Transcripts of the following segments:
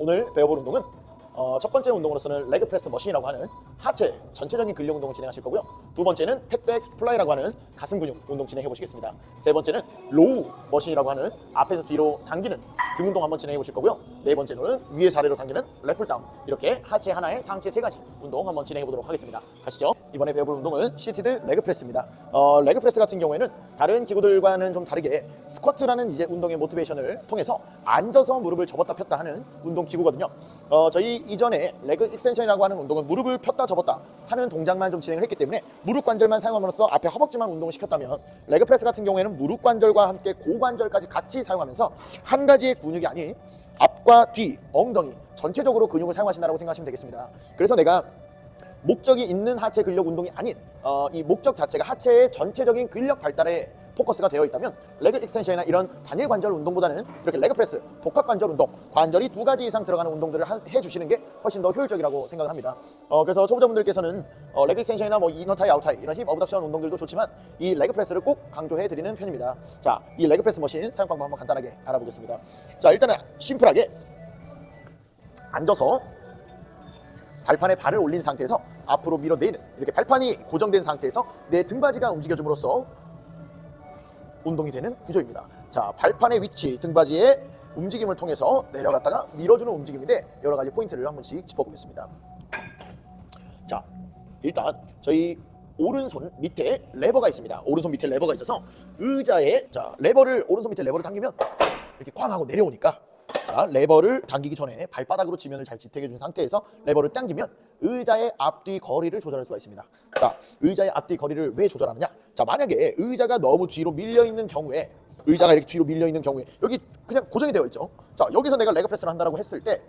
오늘 배워볼 운동은 첫 번째 운동으로서는 레그 프레스 머신이라고 하는 하체 전체적인 근력 운동을 진행하실 거고요. 두 번째는 팻백 플라이라고 하는 가슴 근육 운동 진행해 보시겠습니다. 세 번째는 로우 머신이라고 하는 앞에서 뒤로 당기는 등 운동 한번 진행해 보실 거고요. 네 번째로는 위에서 아래로 당기는 랩풀 다운, 이렇게 하체 하나에 상체 세 가지 운동 한번 진행해 보도록 하겠습니다. 가시죠. 이번에 배워볼 운동은 시티드 레그 프레스입니다. 레그 프레스 같은 경우에는 다른 기구들과는 좀 다르게 스쿼트라는 이제 운동의 모티베이션을 통해서 앉아서 무릎을 접었다 폈다 하는 운동 기구거든요. 저희 이전에 레그 익스텐션이라고 하는 운동은 무릎을 폈다 접었다 하는 동작만 좀 진행을 했기 때문에 무릎 관절만 사용함으로써 앞에 허벅지만 운동을 시켰다면, 레그 프레스 같은 경우에는 무릎 관절과 함께 고관절까지 같이 사용하면서 한 가지의 근육이 아닌 앞과 뒤, 엉덩이 전체적으로 근육을 사용하신다고 생각하시면 되겠습니다. 그래서 내가 목적이 있는 하체 근력 운동이 아닌 이 목적 자체가 하체의 전체적인 근력 발달에 포커스가 되어 있다면 레그 익스텐션이나 이런 단일 관절 운동보다는 이렇게 레그 프레스, 복합 관절 운동, 관절이 두 가지 이상 들어가는 운동들을 해주시는 게 훨씬 더 효율적이라고 생각을 합니다. 그래서 초보자분들께서는 레그 익스텐션이나 뭐 이너타이, 아웃타이 이런 힙 어브덕션 운동들도 좋지만 이 레그 프레스를 꼭 강조해 드리는 편입니다. 자, 이 레그 프레스 머신 사용 방법 한번 간단하게 알아보겠습니다. 자, 일단은 심플하게 앉아서 발판에 발을 올린 상태에서 앞으로 밀어내는, 이렇게 발판이 고정된 상태에서 내 등받이가 움직여줌으로써 운동이 되는 구조입니다. 자, 발판의 위치, 등받이의 움직임을 통해서 내려갔다가 밀어주는 움직임인데 여러 가지 포인트를 한 번씩 짚어보겠습니다. 자, 일단 저희 오른손 밑에 레버가 있습니다. 오른손 밑에 레버가 있어서 의자에, 자, 오른손 밑에 레버를 당기면 이렇게 쾅 하고 내려오니까, 자, 레버를 당기기 전에 발바닥으로 지면을 잘 지탱해 준 상태에서 레버를 당기면 의자의 앞뒤 거리를 조절할 수가 있습니다. 자, 의자의 앞뒤 거리를 왜 조절하느냐? 자, 만약에 의자가 너무 뒤로 밀려 있는 경우에, 의자가 이렇게 뒤로 밀려 있는 경우에 여기 그냥 고정이 되어 있죠. 자, 여기서 내가 레그 프레스를 한다고 했을 때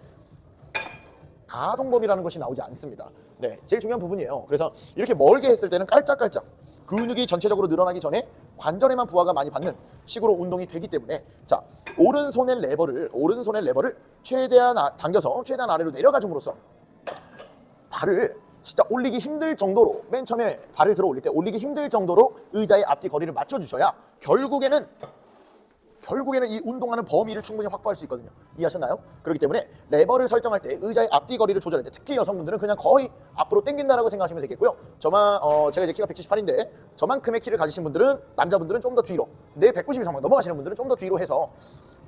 가동범위라는 것이 나오지 않습니다. 네, 제일 중요한 부분이에요. 그래서 이렇게 멀게 했을 때는 깔짝깔짝 근육이 전체적으로 늘어나기 전에 관절에만 부하가 많이 받는 식으로 운동이 되기 때문에, 자, 오른손의 레버를 최대한 당겨서 최대한 아래로 내려가 줌으로써 발을 진짜 올리기 힘들 정도로, 맨 처음에 발을 들어 올릴 때 올리기 힘들 정도로 의자의 앞뒤 거리를 맞춰주셔야 결국에는 이 운동하는 범위를 충분히 확보할 수 있거든요. 이해하셨나요? 그렇기 때문에 레버를 설정할 때 의자의 앞뒤 거리를 조절할 때, 특히 여성분들은 그냥 거의 앞으로 당긴다라고 생각하시면 되겠고요. 제가 이제 키가 178인데 저만큼의 키를 가지신 분들은, 남자분들은 좀 더 뒤로, 내 190 이상 넘어가시는 분들은 좀 더 뒤로 해서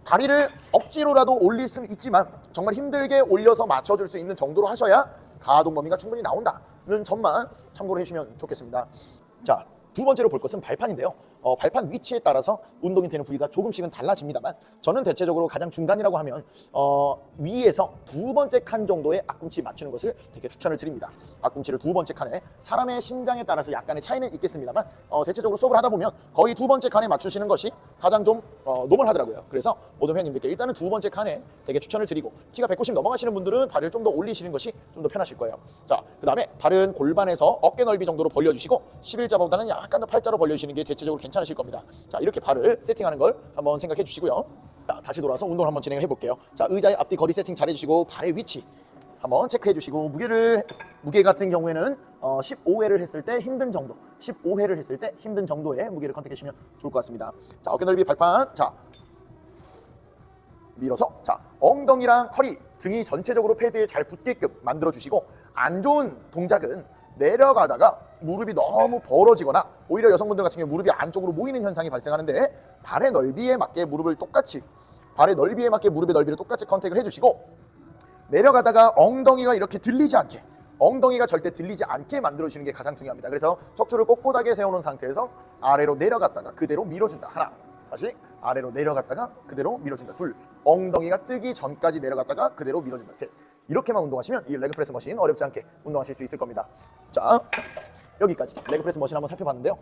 다리를 억지로라도 올릴 수는 있지만 정말 힘들게 올려서 맞춰줄 수 있는 정도로 하셔야 가동 범위가 충분히 나온다는 점만 참고로 해주시면 좋겠습니다. 자, 두 번째로 볼 것은 발판인데요. 발판 위치에 따라서 운동이 되는 부위가 조금씩은 달라집니다만, 저는 대체적으로 가장 중간이라고 하면 위에서 두 번째 칸 정도의 앞꿈치 맞추는 것을 되게 추천을 드립니다. 앞꿈치를 두 번째 칸에, 사람의 신장에 따라서 약간의 차이는 있겠습니다만 대체적으로 수업을 하다 보면 거의 두 번째 칸에 맞추시는 것이 가장 좀 노멀하더라고요. 그래서 모든 회원님들께 일단은 두 번째 칸에 되게 추천을 드리고, 키가 190 넘어가시는 분들은 발을 좀 더 올리시는 것이 좀 더 편하실 거예요. 자, 그 다음에 발은 골반에서 어깨 넓이 정도로 벌려주시고 11자보다는 약간 더 팔자로 벌려주시는 게 대체적으로 괜찮으실 겁니다. 자, 이렇게 발을 세팅하는 걸 한번 생각해 주시고요. 자, 다시 돌아와서 운동을 한번 진행을 해볼게요. 자, 의자의 앞뒤 거리 세팅 잘 해주시고 발의 위치 한번 체크해 주시고, 무게 같은 경우에는 15회를 했을 때 힘든 정도, 15회를 했을 때 힘든 정도의 무게를 컨택해 주시면 좋을 것 같습니다. 자, 어깨 넓이 발판, 자, 밀어서, 자, 엉덩이랑 허리, 등이 전체적으로 패드에 잘 붙게끔 만들어 주시고, 안 좋은 동작은 내려가다가 무릎이 너무 벌어지거나 오히려 여성분들 같은 경우 무릎이 안쪽으로 모이는 현상이 발생하는데, 발의 넓이에 맞게 무릎의 넓이를 똑같이 컨택을 해주시고, 내려가다가 엉덩이가 이렇게 들리지 않게, 엉덩이가 절대 들리지 않게 만들어주시는 게 가장 중요합니다. 그래서 척추를 꼿꼿하게 세워놓은 상태에서 아래로 내려갔다가 그대로 밀어준다. 하나, 다시 아래로 내려갔다가 그대로 밀어준다. 둘, 엉덩이가 뜨기 전까지 내려갔다가 그대로 밀어준다. 셋. 이렇게만 운동하시면 이 레그 프레스 머신 어렵지 않게 운동하실 수 있을 겁니다. 자, 여기까지 레그 프레스 머신 한번 살펴봤는데요.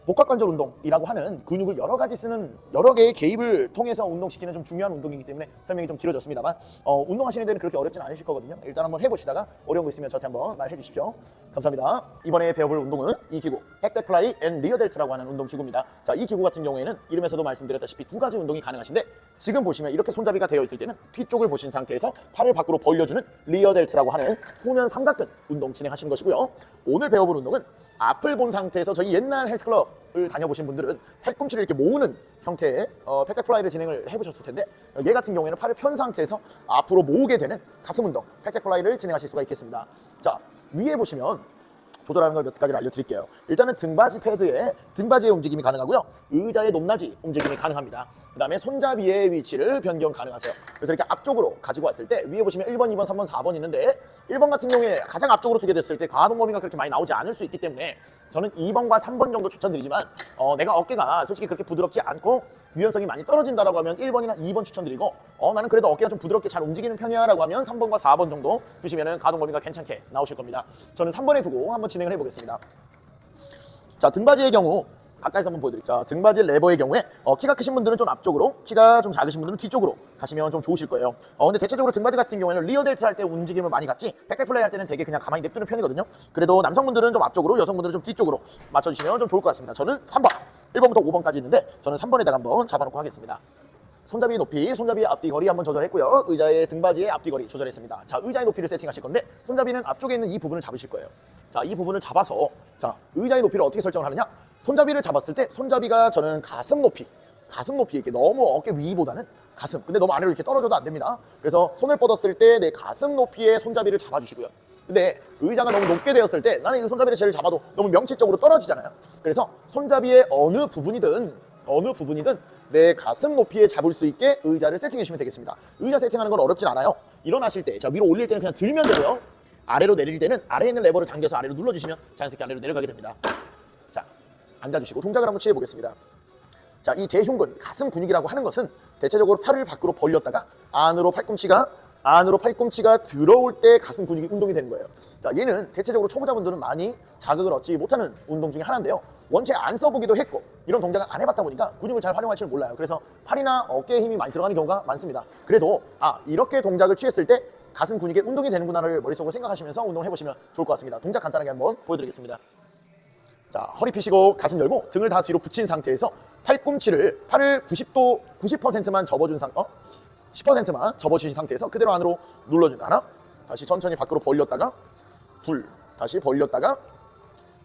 복합관절 운동이라고 하는 근육을 여러 가지 쓰는, 여러 개의 개입을 통해서 운동시키는 좀 중요한 운동이기 때문에 설명이 좀 길어졌습니다만, 운동하시는 데는 그렇게 어렵진 않으실 거거든요. 일단 한번 해보시다가 어려운 거 있으면 저한테 한번 말해 주십시오. 감사합니다. 이번에 배워볼 운동은 이 기구, 팻백 플라이 앤 리어 델트라고 하는 운동 기구입니다. 자, 이 기구 같은 경우에는 이름에서도 말씀드렸다시피 두 가지 운동이 가능하신데, 지금 보시면 이렇게 손잡이가 되어 있을 때는 뒤쪽을 보신 상태에서 팔을 밖으로 벌려주는 리어 델트라고 하는 후면 삼각근 운동 진행하시는 것이고요. 오늘 배워볼 운동은 앞을 본 상태에서, 저희 옛날 헬스클럽을 다녀보신 분들은 팔꿈치를 이렇게 모으는 형태의 팩백 플라이를 진행을 해보셨을 텐데 얘 같은 경우에는 팔을 편 상태에서 앞으로 모으게 되는 가슴 운동 팩백 플라이를 진행하실 수가 있겠습니다. 자, 위에 보시면 조절하는 걸 몇 가지를 알려드릴게요. 일단은 등받이 패드에 등받이의 움직임이 가능하고요. 의자의 높낮이 움직임이 가능합니다. 그 다음에 손잡이의 위치를 변경 가능하세요. 그래서 이렇게 앞쪽으로 가지고 왔을 때 위에 보시면 1번, 2번, 3번, 4번 있는데 1번 같은 경우에 가장 앞쪽으로 두게 됐을 때 가동 범위가 그렇게 많이 나오지 않을 수 있기 때문에 저는 2번과 3번 정도 추천드리지만 내가 어깨가 솔직히 그렇게 부드럽지 않고 유연성이 많이 떨어진다라고 하면 1번이나 2번 추천드리고 나는 그래도 어깨가 좀 부드럽게 잘 움직이는 편이야 라고 하면 3번과 4번 정도 두시면 가동 범위가 괜찮게 나오실 겁니다. 저는 3번에 두고 한번 진행을 해보겠습니다. 자, 등받이의 경우 가까이서 한번 보여드릴게요. 자, 등받이 레버의 경우에 키가 크신 분들은 좀 앞쪽으로, 키가 좀 작으신 분들은 뒤쪽으로 가시면 좀 좋으실 거예요. 근데 대체적으로 등받이 같은 경우에는 리어 델트 할 때 움직임을 많이 갖지 백백 플레이 할 때는 되게 그냥 가만히 냅두는 편이거든요. 그래도 남성분들은 좀 앞쪽으로, 여성분들은 좀 뒤쪽으로 맞춰주시면 좀 좋을 것 같습니다. 저는 3번, 1번부터 5번까지 있는데 저는 3번에다가 한번 잡아놓고 하겠습니다. 손잡이 높이, 손잡이의 앞뒤 거리 한번 조절했고요. 의자의 등받이의 앞뒤 거리 조절했습니다. 자, 의자의 높이를 세팅하실 건데 손잡이는 앞쪽에 있는 이 부분을 잡으실 거예요. 자, 이 부분을 잡아서 자, 의자의 높이를 어떻게 설정을 하느냐? 손잡이를 잡았을 때 손잡이가 저는 가슴 높이 이렇게 너무 어깨 위보다는 가슴, 근데 너무 아래로 이렇게 떨어져도 안 됩니다. 그래서 손을 뻗었을 때 내 가슴 높이의 손잡이를 잡아주시고요. 근데 의자가 너무 높게 되었을 때 나는 이 손잡이를 제일 잡아도 너무 명치적으로 떨어지잖아요. 그래서 손잡이의 어느 부분이든 내 가슴 높이에 잡을 수 있게 의자를 세팅해 주시면 되겠습니다. 의자 세팅하는 건 어렵진 않아요. 일어나실 때, 자, 위로 올릴 때는 그냥 들면 되고요. 아래로 내릴 때는 아래에 있는 레버를 당겨서 아래로 눌러주시면 자연스럽게 아래로 내려가게 됩니다. 자, 앉아주시고 동작을 한번 취해 보겠습니다. 자, 이 대흉근, 가슴 근육이라고 하는 것은 대체적으로 팔을 밖으로 벌렸다가 안으로 팔꿈치가 들어올 때 가슴 근육이 운동이 되는 거예요. 자, 얘는 대체적으로 초보자분들은 많이 자극을 얻지 못하는 운동 중에 하나인데요. 원체 안 써보기도 했고 이런 동작을 안 해봤다 보니까 근육을 잘 활용할 줄 몰라요. 그래서 팔이나 어깨에 힘이 많이 들어가는 경우가 많습니다. 그래도 이렇게 동작을 취했을 때 가슴 근육의 운동이 되는구나를 머릿속으로 생각하시면서 운동을 해보시면 좋을 것 같습니다. 동작 간단하게 한번 보여드리겠습니다. 자, 허리 펴시고 가슴 열고 등을 다 뒤로 붙인 상태에서 팔을 90%만 접어준 10%만 접어주신 상태에서 그대로 안으로 눌러준 하나, 다시 천천히 밖으로 벌렸다가 둘, 다시 벌렸다가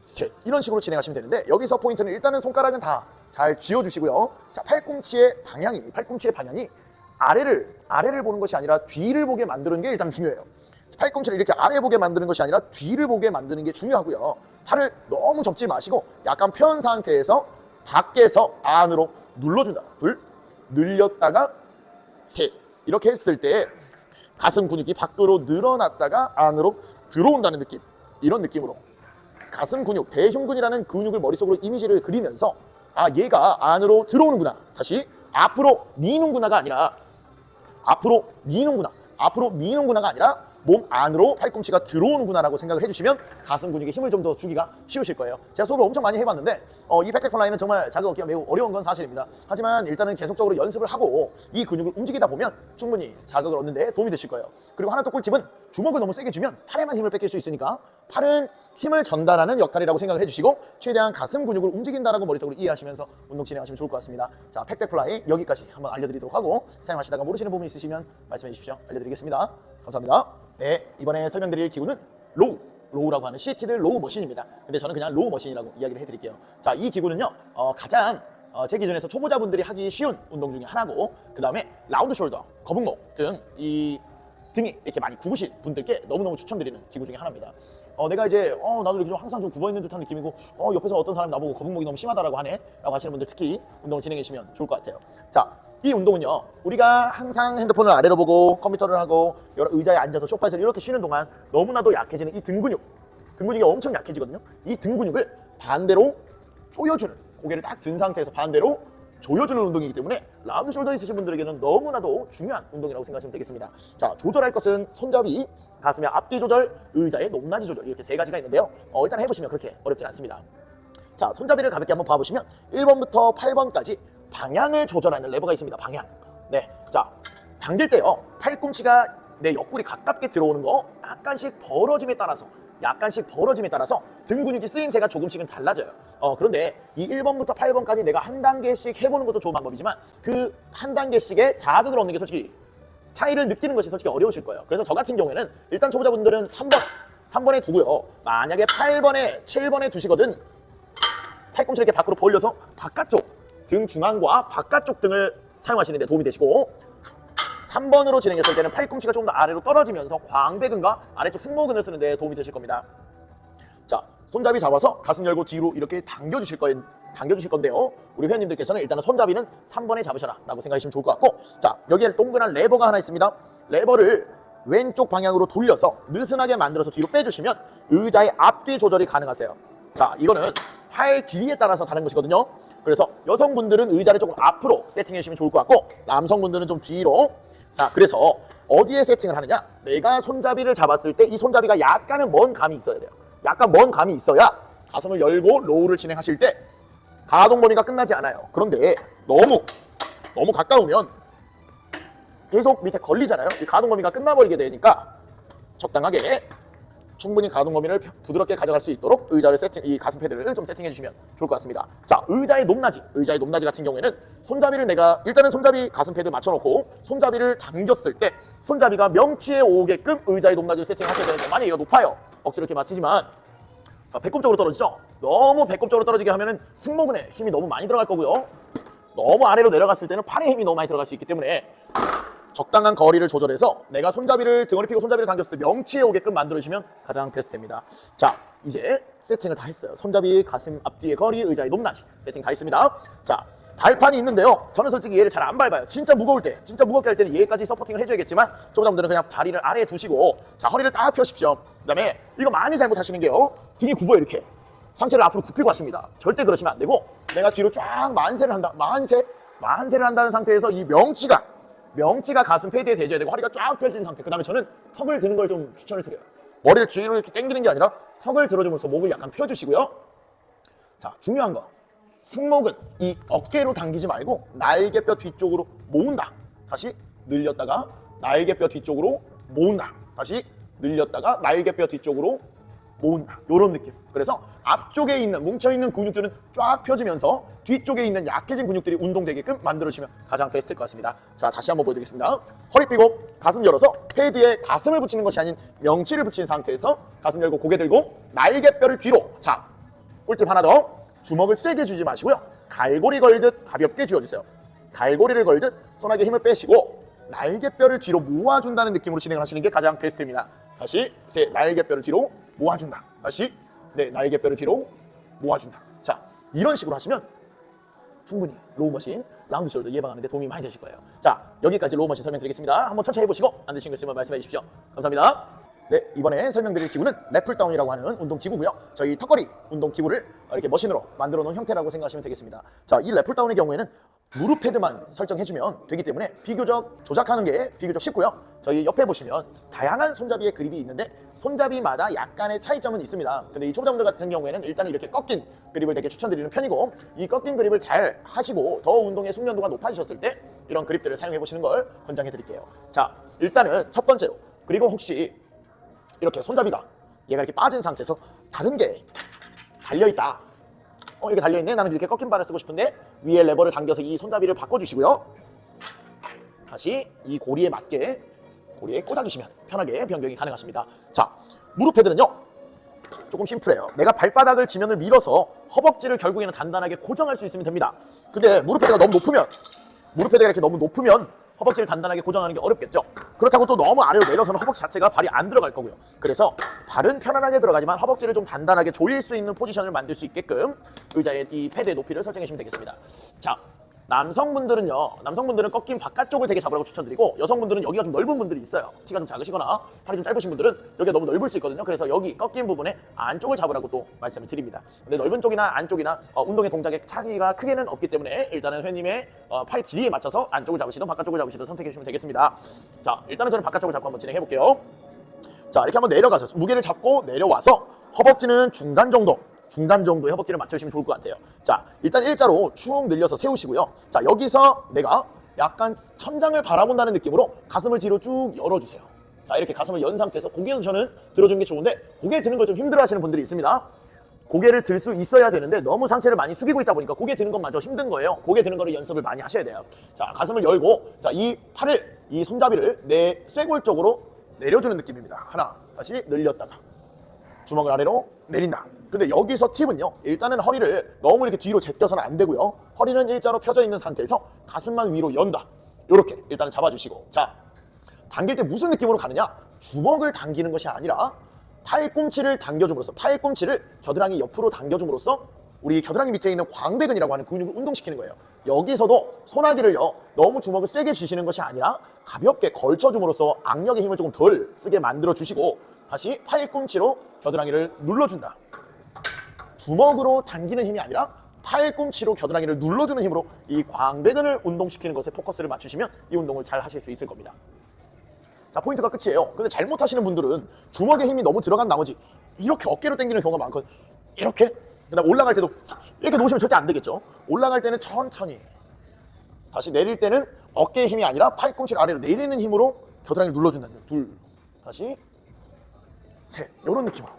셋, 이런 식으로 진행하시면 되는데 여기서 포인트는 일단은 손가락은 다 잘 쥐어주시고요. 자, 팔꿈치의 방향이 아래를 보는 것이 아니라 뒤를 보게 만드는 게 일단 중요해요. 팔꿈치를 이렇게 아래 보게 만드는 것이 아니라 뒤를 보게 만드는 게 중요하고요. 팔을 너무 접지 마시고 약간 편 상태에서 밖에서 안으로 눌러준다. 둘, 늘렸다가 셋, 이렇게 했을 때 가슴 근육이 밖으로 늘어났다가 안으로 들어온다는 느낌, 이런 느낌으로 가슴 근육, 대흉근이라는 근육을 머릿속으로 이미지를 그리면서 얘가 안으로 들어오는구나, 다시 앞으로 미는구나가 아니라 몸 안으로 팔꿈치가 들어오는구나라고 생각을 해주시면 가슴 근육에 힘을 좀 더 주기가 쉬우실 거예요. 제가 수업을 엄청 많이 해봤는데 이 팩백 플라이는 정말 자극 얻기가 매우 어려운 건 사실입니다. 하지만 일단은 계속적으로 연습을 하고 이 근육을 움직이다 보면 충분히 자극을 얻는 데 도움이 되실 거예요. 그리고 하나 또 꿀팁은 주먹을 너무 세게 주면 팔에만 힘을 뺏길 수 있으니까 팔은 힘을 전달하는 역할이라고 생각을 해주시고 최대한 가슴 근육을 움직인다라고 머릿속으로 이해하시면서 운동 진행하시면 좋을 것 같습니다. 자, 팩백 플라이 여기까지 한번 알려드리도록 하고 사용하시다가 모르시는 부분 있으시면 말씀해 주십시오. 알려드리겠습니다. 감사합니다. 네, 이번에 설명드릴 기구는 로우라고 하는 시티드 로우 머신입니다. 근데 저는 그냥 로우 머신이라고 이야기를 해드릴게요. 자, 이 기구는요 가장 제 기준에서 초보자분들이 하기 쉬운 운동 중에 하나고, 그 다음에 라운드 숄더, 거북목 등 이 등이 이렇게 많이 굽으신 분들께 너무너무 추천드리는 기구 중에 하나입니다. 내가 이제 나도 이렇게 좀 항상 좀 굽어 있는 듯한 느낌이고 옆에서 어떤 사람이 나보고 거북목이 너무 심하다라고 하네 라고 하시는 분들 특히 운동을 진행해 주시면 좋을 것 같아요. 자, 이 운동은요 우리가 항상 핸드폰을 아래로 보고 컴퓨터를 하고 여러 의자에 앉아서 소파에서 이렇게 쉬는 동안 너무나도 약해지는 이 등 근육이 엄청 약해지거든요. 이 등 근육을 반대로 조여주는, 고개를 딱 든 상태에서 반대로 조여주는 운동이기 때문에 라운드 숄더 있으신 분들에게는 너무나도 중요한 운동이라고 생각하시면 되겠습니다. 자, 조절할 것은 손잡이, 가슴의 앞뒤 조절, 의자의 높낮이 조절, 이렇게 세 가지가 있는데요. 일단 해보시면 그렇게 어렵진 않습니다. 자, 손잡이를 가볍게 한번 봐보시면 1번부터 8번까지 방향을 조절하는 레버가 있습니다. 방향. 네, 자, 당길 때요 팔꿈치가 내 옆구리 가깝게 들어오는 거 약간씩 벌어짐에 따라서 등 근육이 쓰임새가 조금씩은 달라져요. 그런데 이 1번부터 8번까지 내가 한 단계씩 해보는 것도 좋은 방법이지만 그 한 단계씩의 자극을 얻는 게 솔직히 차이를 느끼는 것이 솔직히 어려우실 거예요. 그래서 저 같은 경우에는 일단 초보자분들은 3번에 두고요. 만약에 8번에 7번에 두시거든 팔꿈치를 이렇게 밖으로 벌려서 바깥쪽 등 중앙과 바깥쪽 등을 사용하시는 데 도움이 되시고 3번으로 진행했을 때는 팔꿈치가 조금 더 아래로 떨어지면서 광배근과 아래쪽 승모근을 쓰는 데 도움이 되실 겁니다. 자, 손잡이 잡아서 가슴 열고 뒤로 이렇게 당겨주실 건데요. 우리 회원님들께서는 일단은 손잡이는 3번에 잡으셔라 라고 생각하시면 좋을 것 같고, 자, 여기에 동그란 레버가 하나 있습니다. 레버를 왼쪽 방향으로 돌려서 느슨하게 만들어서 뒤로 빼주시면 의자의 앞뒤 조절이 가능하세요. 자, 이거는 팔 길이에 따라서 다른 것이거든요. 그래서 여성분들은 의자를 조금 앞으로 세팅해 주시면 좋을 것 같고, 남성분들은 좀 뒤로. 자, 그래서 어디에 세팅을 하느냐? 내가 손잡이를 잡았을 때 이 손잡이가 약간은 먼 감이 있어야 돼요. 약간 먼 감이 있어야 가슴을 열고 로우를 진행하실 때 가동 범위가 끝나지 않아요. 그런데 너무 가까우면 계속 밑에 걸리잖아요. 이 가동 범위가 끝나버리게 되니까 적당하게 충분히 가동 범위를 부드럽게 가져갈 수 있도록 의자를 이 가슴 패드를 좀 세팅해 주시면 좋을 것 같습니다. 자, 의자의 높낮이 같은 경우에는 손잡이를 일단은 손잡이 가슴 패드 맞춰놓고 손잡이를 당겼을 때 손잡이가 명치에 오게끔 의자의 높낮이를 세팅하셔야 되는데, 만약에 이거 높아요. 억지로 이렇게 맞추지만 배꼽 쪽으로 떨어지죠? 너무 배꼽 쪽으로 떨어지게 하면은 승모근에 힘이 너무 많이 들어갈 거고요. 너무 아래로 내려갔을 때는 팔에 힘이 너무 많이 들어갈 수 있기 때문에 적당한 거리를 조절해서 내가 손잡이를 등허리 펴고 손잡이를 당겼을 때 명치에 오게끔 만들어주시면 가장 베스트입니다. 자, 이제 세팅을 다 했어요. 손잡이, 가슴 앞뒤의 거리, 의자의 높낮이 세팅 다 했습니다. 자, 발판이 있는데요. 저는 솔직히 얘를 잘 안 밟아요. 진짜 무겁게 할 때는 얘까지 서포팅을 해줘야겠지만, 초보자분들은 그냥 다리를 아래에 두시고, 자, 허리를 딱 펴십시오. 그 다음에 이거 많이 잘못하시는 게요, 등이 굽어요. 이렇게 상체를 앞으로 굽히고 하십니다. 절대 그러시면 안 되고, 내가 뒤로 쫙 만세를 한다는 상태에서 이 명치가 가슴 패드에 대줘야 되고 허리가 쫙 펴진 상태. 그 다음에 저는 턱을 드는 걸 좀 추천을 드려요. 머리를 뒤로 이렇게 당기는 게 아니라 턱을 들어주면서 목을 약간 펴주시고요. 자, 중요한 거, 승모근, 이 어깨로 당기지 말고 날개뼈 뒤쪽으로 모은다. 다시 늘렸다가 날개뼈 뒤쪽으로 모은다. 다시 늘렸다가 날개뼈 뒤쪽으로 모은다. 요런 느낌. 그래서 앞쪽에 있는 뭉쳐있는 근육들은 쫙 펴지면서 뒤쪽에 있는 약해진 근육들이 운동되게끔 만들어주시면 가장 베스트일 것 같습니다. 자, 다시 한번 보여드리겠습니다. 허리 삐고 가슴 열어서 패드에 가슴을 붙이는 것이 아닌 명치를 붙인 상태에서 가슴 열고 고개 들고 날개뼈를 뒤로. 자, 꿀팁 하나 더. 주먹을 세게 주지 마시고요. 갈고리 걸듯 가볍게 쥐어주세요. 갈고리를 걸듯 손아귀에 힘을 빼시고 날개뼈를 뒤로 모아준다는 느낌으로 진행을 하시는 게 가장 베스트입니다. 다시 날개뼈를 뒤로 모아준다. 다시 날개뼈를 뒤로 모아준다. 자, 이런 식으로 하시면 충분히 로우머신, 라운드 숄더 예방하는 데 도움이 많이 되실 거예요. 자, 여기까지 로우머신 설명드리겠습니다. 한번 천천히 해보시고 안 되신 거 있으면 말씀해 주십시오. 감사합니다. 네, 이번에 설명드릴 기구는 랩풀다운이라고 하는 운동 기구고요. 저희 턱걸이 운동 기구를 이렇게 머신으로 만들어 놓은 형태라고 생각하시면 되겠습니다. 자, 이 랩풀다운의 경우에는 무릎 패드만 설정해주면 되기 때문에 비교적 조작하는 게 비교적 쉽고요. 저희 옆에 보시면 다양한 손잡이의 그립이 있는데 손잡이마다 약간의 차이점은 있습니다. 근데 이 초보자분들 같은 경우에는 일단은 이렇게 꺾인 그립을 되게 추천드리는 편이고, 이 꺾인 그립을 잘 하시고 더 운동의 숙련도가 높아지셨을 때 이런 그립들을 사용해 보시는 걸 권장해 드릴게요. 자, 일단은 첫 번째로, 그리고 혹시 이렇게 손잡이가 얘가 이렇게 빠진 상태에서 다른 게 달려있다. 이렇게 달려있네. 나는 이렇게 꺾인 바를 쓰고 싶은데 위에 레버를 당겨서 이 손잡이를 바꿔주시고요. 다시 이 고리에 맞게 고리에 꽂아주시면 편하게 변경이 가능하십니다. 자, 무릎 패드는요 조금 심플해요. 내가 발바닥을 지면을 밀어서 허벅지를 결국에는 단단하게 고정할 수 있으면 됩니다. 근데 무릎 패드가 이렇게 너무 높으면 허벅지를 단단하게 고정하는 게 어렵겠죠. 그렇다고 또 너무 아래로 내려서는 허벅지 자체가 발이 안 들어갈 거고요. 그래서 발은 편안하게 들어가지만 허벅지를 좀 단단하게 조일 수 있는 포지션을 만들 수 있게끔 의자의 이 패드의 높이를 설정해 주시면 되겠습니다. 자, 남성분들은 꺾인 바깥쪽을 되게 잡으라고 추천드리고, 여성분들은 여기가 좀 넓은 분들이 있어요. 키가 좀 작으시거나 팔이 좀 짧으신 분들은 여기가 너무 넓을 수 있거든요. 그래서 여기 꺾인 부분에 안쪽을 잡으라고 또 말씀을 드립니다. 근데 넓은 쪽이나 안쪽이나 운동의 동작의 차이가 크게는 없기 때문에 일단은 회원님의 팔 길이에 맞춰서 안쪽을 잡으시든 바깥쪽을 잡으시든 선택해 주시면 되겠습니다. 자, 일단은 저는 바깥쪽을 잡고 한번 진행해 볼게요. 자, 이렇게 한번 내려가서 무게를 잡고 내려와서 허벅지는 중단 정도의 허벅지를 맞춰주시면 좋을 것 같아요. 자, 일단 일자로 쭉 늘려서 세우시고요. 자, 여기서 내가 약간 천장을 바라본다는 느낌으로 가슴을 뒤로 쭉 열어주세요. 자, 이렇게 가슴을 연 상태에서 고개는 저는 들어주는 게 좋은데, 고개 드는 걸 좀 힘들어 하시는 분들이 있습니다. 고개를 들 수 있어야 되는데 너무 상체를 많이 숙이고 있다 보니까 고개 드는 것마저 힘든 거예요. 고개 드는 거를 연습을 많이 하셔야 돼요. 자, 가슴을 열고, 자, 이 손잡이를 내 쇄골 쪽으로 내려주는 느낌입니다. 하나, 다시 늘렸다가 주먹을 아래로 내린다. 근데 여기서 팁은요. 일단은 허리를 너무 이렇게 뒤로 제껴서는 안 되고요. 허리는 일자로 펴져 있는 상태에서 가슴만 위로 연다. 이렇게 일단은 잡아주시고, 자, 당길 때 무슨 느낌으로 가느냐? 주먹을 당기는 것이 아니라 팔꿈치를 당겨줌으로써, 팔꿈치를 겨드랑이 옆으로 당겨줌으로써 우리 겨드랑이 밑에 있는 광배근이라고 하는 근육을 운동시키는 거예요. 여기서도 소나기를요, 너무 주먹을 세게 쥐시는 것이 아니라 가볍게 걸쳐줌으로써 악력의 힘을 조금 덜 쓰게 만들어 주시고, 다시 팔꿈치로 겨드랑이를 눌러준다. 주먹으로 당기는 힘이 아니라 팔꿈치로 겨드랑이를 눌러주는 힘으로 이 광배근을 운동시키는 것에 포커스를 맞추시면 이 운동을 잘 하실 수 있을 겁니다. 자, 포인트가 끝이에요. 근데 잘못하시는 분들은 주먹에 힘이 너무 들어간 나머지 이렇게 어깨로 당기는 경우가 많거든요. 이렇게. 그다음 올라갈 때도 이렇게 놓으시면 절대 안 되겠죠. 올라갈 때는 천천히, 다시 내릴 때는 어깨의 힘이 아니라 팔꿈치를 아래로 내리는 힘으로 겨드랑이를 눌러준다는 거예요. 둘, 다시 셋, 이런 느낌으로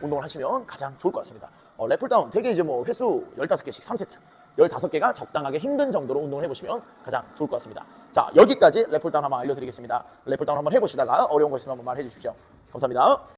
운동을 하시면 가장 좋을 것 같습니다. 랩풀다운 되게 이제 뭐 횟수 15개씩 3세트 15개가 적당하게 힘든 정도로 운동을 해보시면 가장 좋을 것 같습니다. 자, 여기까지 랩풀다운 한번 알려드리겠습니다. 랩풀다운 한번 해보시다가 어려운 거 있으면 한번 말해 주십시오. 감사합니다.